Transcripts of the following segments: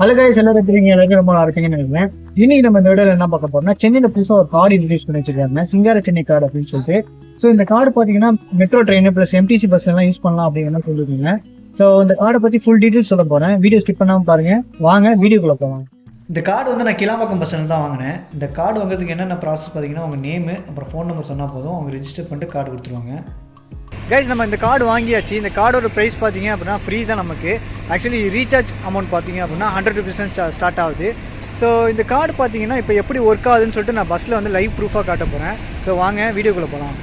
Hello guys, எல்லாரும் இருக்கீங்க, எல்லாருக்கும் ரொம்ப நல்லா இருக்கீங்கன்னு நினைக்கிறேன். இன்னைக்கு நம்ம இந்த வீடியோல என்ன பார்க்க போறோம்னா, சென்னையில புதுசா ஒரு கார்டு இன்ட்ரடியூஸ் பண்ணி வச்சிருக்காங்க, சிங்கார சென்னை கார்டு அப்படின்னு சொல்லிட்டு. ஸோ இந்த கார்டு பாத்தீங்கன்னா metro train plus MTC bus எல்லாம் யூஸ் பண்ணலாம் அப்படின்னு சொல்லிருக்கீங்க. ஸோ இந்த கார்டை பத்தி ஃபுல் டீடைல்ஸ் சொல்ல போறேன். வீடியோ ஸ்கிப் பண்ணாம பாருங்க. வாங்க வீடியோக்குள்ள போகலாம். இந்த கார்டு வந்து நான் கிளாம்பாக்கம் பஸ் ஸ்டாண்ட் தான் வாங்கினேன். இந்த கார்டு வாங்குறதுக்கு என்னென்ன ப்ராசஸ் பார்த்தீங்கன்னா, உங்கள் நேமு அப்புறம் ஃபோன் நம்பர் சொன்னால் போதும், அவங்க ரெஜிஸ்டர் பண்ணிட்டு கார்டு கொடுத்துருவாங்க. கைஸ், நம்ம இந்த கார்டு வாங்கியாச்சு. இந்த கார்டோட ப்ரைஸ் பார்த்தீங்க அப்படின்னா ஃப்ரீ தான் நமக்கு. ஆக்சுவலி ரீசார்ஜ் அமௌண்ட் பார்த்தீங்க அப்படின்னா 100 rupees ஸ்டார்ட் ஆகுது. ஸோ இந்த கார்டு பார்த்தீங்கன்னா இப்போ எப்படி ஒர்க் ஆகுதுன்னு சொல்லிட்டு நான் பஸ்ஸில் வந்து லைவ் ப்ரூஃபாக காட்ட போகிறேன். ஸோ வாங்க வீடியோக்குள்ளே போகலாம்.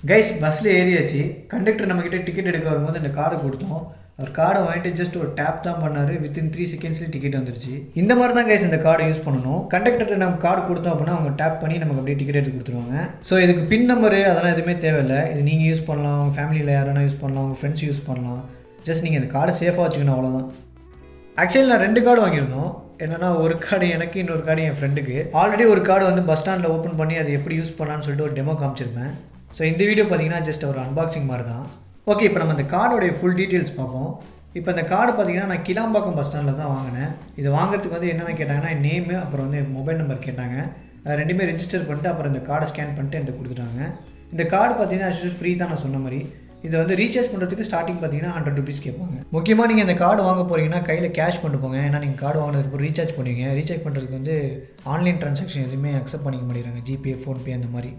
கைஸ், பஸ்ஸில் ஏறியாச்சு. கண்டக்டர் நம்மக்கிட்ட டிக்கெட் எடுக்க வரும்போது இந்த கார்டை கொடுத்தோம். அவர் கார்டை வாங்கிட்டு ஜஸ்ட் ஒரு டேப் தான் பண்ணார். வித்தின் 3 secondsலேயே டிக்கெட் வந்துருச்சு. இந்த மாதிரி தான் கைஸ் இந்த கார்டை யூஸ் பண்ணணும். கண்டக்டர்கிட்ட நம்ம கார்டு கொடுத்தோம் அப்படின்னா அவங்க டேப் பண்ணி நமக்கு அப்படியே டிக்கெட் எடுத்து கொடுத்துருவாங்க. ஸோ இதுக்கு பின் நம்பரு அதெல்லாம் எதுவுமே தேவையில்லை. இது நீங்கள் யூஸ் பண்ணலாம், உங்கள் ஃபேமிலியில் யாரானா யூஸ் பண்ணலாம், உங்கள் ஃப்ரெண்ட்ஸ் யூஸ் பண்ணலாம். ஜஸ்ட் நீங்கள் இந்த கார்டை சேஃபாக வச்சுக்கணும், அவ்வளோதான். ஆக்சுவலி நான் 2 கார்டு வாங்கியிருந்தோம். என்னென்னா ஒரு கார்டு எனக்கு, இன்னொரு கார்டு என் ஃப்ரெண்டுக்கு. ஆல்ரெடி ஒரு கார்டு வந்து பஸ் ஸ்டாண்டில் ஓப்பன் பண்ணி அது எப்படி யூஸ் பண்ணலான்னு சொல்லிட்டு ஒரு டெமோ காமிச்சிருப்பேன். ஸோ இந்த வீடியோ பார்த்தீங்கன்னா ஜஸ்ட் ஒரு அன்பாக்சிங் மாதிரி தான். ஓகே, இப்போ நம்ம இந்த கார்டோடைய ஃபுல் டீட்டெயில்ஸ் பார்ப்போம். இப்போ இந்த கார்டு பார்த்தீங்கன்னா நான் கிளாம்பாக்கம் பஸ் ஸ்டாண்டில் தான் வாங்கினேன். இது வாங்குறதுக்கு வந்து என்னென்ன கேட்டாங்கன்னா, நேமு அப்புறம் வந்து மொபைல் நம்பர் கேட்டாங்க. அது ரெண்டுமே ரெஜிஸ்டர் பண்ணிட்டு அப்புறம் இந்த கார்டை ஸ்கேன் பண்ணிட்டு எனக்கு கொடுத்துட்டாங்க. இந்த கார்டு பார்த்தீங்கன்னா ஆக்சுவலி ஃப்ரீ தான், நான் சொன்ன மாதிரி. இதை வந்து ரீசார்ஜ் பண்ணுறதுக்கு ஸ்டார்டிங் பார்த்தீங்கன்னா 100 rupees கேட்பாங்க. முக்கியமாக நீங்கள் இந்த கார்டு வாங்க போகிறீங்கன்னா கையில் கேஷ் கொண்டு போங்க. ஏன்னா நீங்கள் கார்டு வாங்கினதுக்கு ரீசார்ஜ் பண்ணுவீங்க. ரீசார்ஜ் பண்ணுறதுக்கு வந்து ஆன்லைன் ட்ரான்சாக்ஷன் எதுவுமே அக்செப்ட் பண்ணிக்க மாட்டேங்கிறாங்க. ஜிபே, ஃபோன்பே அந்த மாதிரி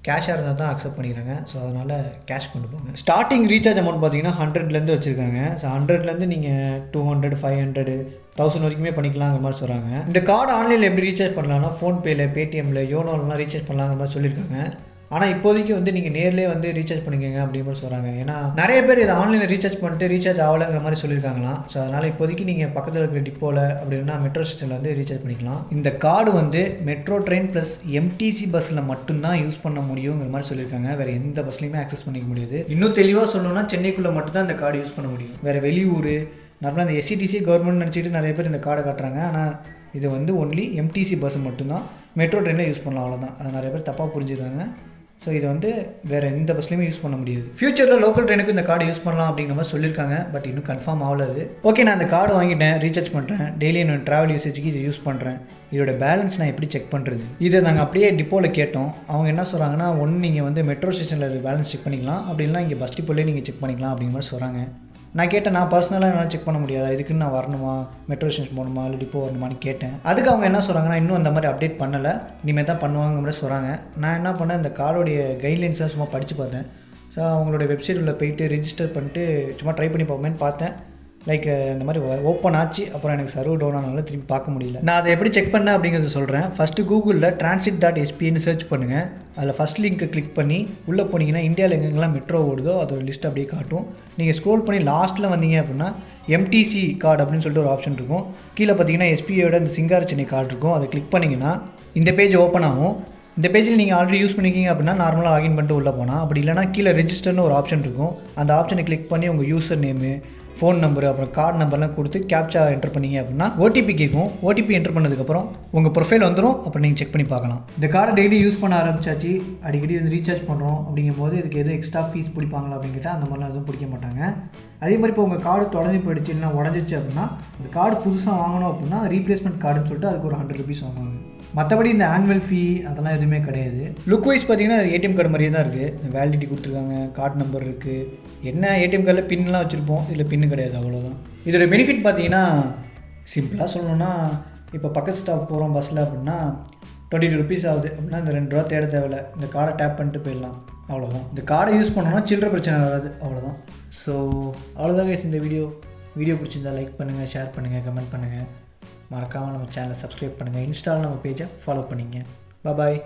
கேஷாக இருந்தால் தான் அக்செப்ட் பண்ணிக்கிறாங்க. ஸோ அதனால் கேஷ் கொண்டு போங்க. ஸ்டார்டிங் ரீசார்ஜ் அமௌண்ட் பார்த்தீங்கன்னா 100லேருந்து வச்சுருக்காங்க. ஸோ 100லேருந்து நீங்கள் 200, 500, 1000 வரைக்குமே பண்ணிக்கலாங்கிற மாதிரி சொல்கிறாங்க. இந்த கார்டு ஆன்லைனில் எப்படி ரீசார்ஜ் பண்ணலாம்னா, ஃபோன்பேயில், பேடிஎம்மில், யோனோலாம் ரீசார்ஜ் பண்ணலாங்கிற மாதிரி சொல்லியிருக்காங்க. ஆனால் இப்போதைக்கு வந்து நீங்கள் நேர்லேயே வந்து ரீசார்ஜ் பண்ணிக்கோங்க அப்படிங்கிற மாதிரி சொல்கிறாங்க. ஏன்னா நிறைய பேர் இதை ஆன்லைனில் ரீசார்ஜ் பண்ணிட்டு ரீசார்ஜ் ஆகலைங்கிற மாதிரி சொல்லியிருக்காங்களாம். ஸோ அதனால் இப்போதைக்கு நீங்கள் பக்கத்தில் இருக்கிற டிப்போவில் அப்படின்னா மெட்ரோ ஸ்டேஷனில் வந்து ரீசார்ஜ் பண்ணிக்கலாம். இந்த கார்டு வந்து மெட்ரோ ட்ரெயின் ப்ளஸ் எம்டிசி பஸ்ஸில் மட்டும்தான் யூஸ் பண்ண முடியுங்கிற மாதிரி சொல்லியிருக்காங்க. வேறு எந்த பஸ்லையுமே ஆக்சஸ் பண்ணிக்க முடியாது. இன்னும் தெளிவாக சொல்லணும்னா சென்னைக்குள்ளே மட்டும்தான் இந்த கார்டு யூஸ் பண்ண முடியும். வேறு வெளியூர் நார்மலாக இந்த எஸ்சிடிசி கவர்மெண்ட் நினச்சிட்டு நிறைய பேர் இந்த கார்டை காட்டுறாங்க. ஆனால் இது வந்து ஒன்லி எம்டிசி பஸ் மட்டும்தான் மெட்ரோ ட்ரெயினில் யூஸ் பண்ணலாம், அவ்வளோதான். அது நிறைய பேர் தப்பாக புரிஞ்சுருக்காங்க. ஸோ இதை வந்து வேறு எந்த பஸ்லையுமே யூஸ் பண்ண முடியாது. ஃபியூச்சரில் லோக்கல் ட்ரெயினுக்கு இந்த கார்டு யூஸ் பண்ணலாம் அப்படிங்கிற மாதிரி சொல்லியிருக்காங்க. பட் இன்னும் கன்ஃபார்ம் ஆகலாது. ஓகே, நான் இந்த கார்டு வாங்கிட்டேன், ரீசார்ஜ் பண்ணுறேன், டெய்லி என்னோட ட்ராவல் யூசேஜுக்கு இதை யூஸ் பண்ணுறேன். இதோட பேலன்ஸ் நான் எப்படி செக் பண்ணுறது? இதை நாங்கள் அப்படியே டிப்போவில் கேட்டோம். அவங்க என்ன சொல்கிறாங்கன்னா, ஒன்று நீங்கள் வந்து மெட்ரோ ஸ்டேஷனில் பேலன்ஸ் செக் பண்ணிக்கலாம், அப்படி இல்லைனா இங்கே பஸ் டிப்போலே நீங்கள் செக் பண்ணிக்கலாம் அப்படிங்கிற மாதிரி சொல்கிறாங்க. நான் கேட்டேன், நான் பர்சனலாக என்னால் செக் பண்ண முடியாதா, இதுக்குன்னு நான் வரணுமா, மெட்ரோ ஸ்டேஷன் போகணுமா இல்லை டிப்போ வரணுமான்னு கேட்டேன். அதுக்கு அவங்க என்ன சொல்கிறாங்கன்னா, இன்னும் அந்த மாதிரி அப்டேட் பண்ணலை, இனிமேல் தான் பண்ணுவாங்கிற மாதிரி சொல்கிறாங்க. நான் என்ன பண்ணேன், இந்த கார்டோடைய கைட்லைன்ஸை சும்மா படித்து பார்த்தேன். ஸோ அவங்களோட வெப்சைட் உள்ள போயிட்டு ரெஜிஸ்டர் பண்ணிட்டு சும்மா ட்ரை பண்ணி பார்ப்போமேன்னு பார்த்தேன். லைக் இந்த மாதிரி ஓப்பன் ஆச்சு. அப்புறம் எனக்கு சர்வர் டவுன் ஆனாலும் திரும்பி பார்க்க முடியல. நான் அதை எப்படி செக் பண்ணேன் அப்படிங்கிறத சொல்கிறேன். ஃபஸ்ட்டு கூகுளில் transit.sp சர்ச் பண்ணுங்கள். அதில் ஃபஸ்ட் லிங்க்கை கிளிக் பண்ணி உள்ளே போனீங்கன்னா இந்தியாவில் எங்கெங்கெல்லாம் மெட்ரோ ஓடுதோ அதோட லிஸ்ட் அப்படியே காட்டும். நீங்கள் ஸ்க்ரோல் பண்ணி லாஸ்ட்டில் வந்தீங்க அப்படின்னா எம்டிசி கார்டு அப்படின்னு சொல்லிட்டு ஒரு ஆப்ஷன் இருக்கும். கீழே பார்த்தீங்கன்னா எஸ்பியோட இந்த சிங்கார சென்னை கார்டு இருக்கும். அதை கிளிக் பண்ணிங்கன்னா இந்த பேஜ் ஓப்பன் ஆகும். இந்த பேஜில் நீங்கள் ஆல்ரெடி யூஸ் பண்ணிக்கிங்க அப்படின்னா நார்மலாக லாகின் பண்ணிட்டு உள்ளே போனால், அப்படி இல்லைனா கீழே ரெஜிஸ்டர்னு ஒரு ஆப்ஷன் இருக்கும். அந்த ஆப்ஷனை கிளிக் பண்ணி உங்கள் யூசர் நேமு, ஃபோன் நம்பரு, அப்புறம் கார்டு நம்பர்லாம் கொடுத்து கேப்சா என்டர் பண்ணிங்க அப்படின்னா ஓடிபி கேட்கும். ஓடிபி என்டர் பண்ணதுக்கப்புறம் உங்கள் ப்ரொஃபைல் வந்துடும். அப்புறம் நீங்கள் செக் பண்ணி பார்க்கலாம். இந்த கார்டை டெய்லி யூஸ் பண்ண ஆரம்பிச்சாச்சு, அடிக்கடி வந்து ரீசார்ஜ் பண்ணுறோம் அப்படிங்கும்போது இதுக்கு எதுவும் எக்ஸ்ட்ரா ஃபீஸ் பிடிப்பாங்களா அப்படின்னு கேட்டால் அந்த மாதிரிலாம் எதுவும் பிடிக்க மாட்டாங்க. அதே மாதிரி இப்போ உங்கள் கார்டு தொலைஞ்சி போயிடுச்சு இல்லைனா உடஞ்சிச்சு அப்படின்னா, இந்த கார்டு புதுசாக வாங்கணும் அப்படின்னா ரீப்ளேஸ்மெண்ட் கார்டுன்னு சொல்லிட்டு அதுக்கு ஒரு 100 rupees வாங்குவாங்க. மற்றபடி இந்த ஆனுவல் ஃபீ அதெல்லாம் எதுவுமே கிடையாது. லுக் வைஸ் பார்த்தீங்கன்னா ஏடிஎம் கார்டு மாதிரியே தான் இருக்குது. இந்த வேலிடிட்டி கொடுத்துருக்காங்க, கார்டு நம்பர் இருக்குது. என்ன ஏடிஎம் கார்டில் பின்லாம் வச்சுருப்போம், இதில் பின்னு கிடையாது, அவ்வளோதான். இதோட பெனிஃபிட் பார்த்தீங்கன்னா சிம்பிளாக சொல்லணும்னா, இப்போ பக்கத்து ஸ்டாப் போகிறோம் பஸ்ஸில் அப்படின்னா 22 rupees ஆகுது அப்படின்னா இந்த 2 ரூபா தேட தேவையில்லை. இந்த கார்டை டேப் பண்ணிட்டு போயிடலாம், அவ்வளோதான். இந்த கார்டை யூஸ் பண்ணோன்னா சில்லற பிரச்சனை வராது, அவ்வளோதான். ஸோ அவ்வளோதான் கைஸ் இந்த வீடியோ பிடிச்சிருந்தா லைக் பண்ணுங்கள், ஷேர் பண்ணுங்கள், கமெண்ட் பண்ணுங்கள். மறக்காமல் நம்ம சேனலை சப்ஸ்கிரைப் பண்ணுங்கள். இன்ஸ்டாவில் நம்ம பேஜை ஃபாலோ பண்ணிங்க. பாய்.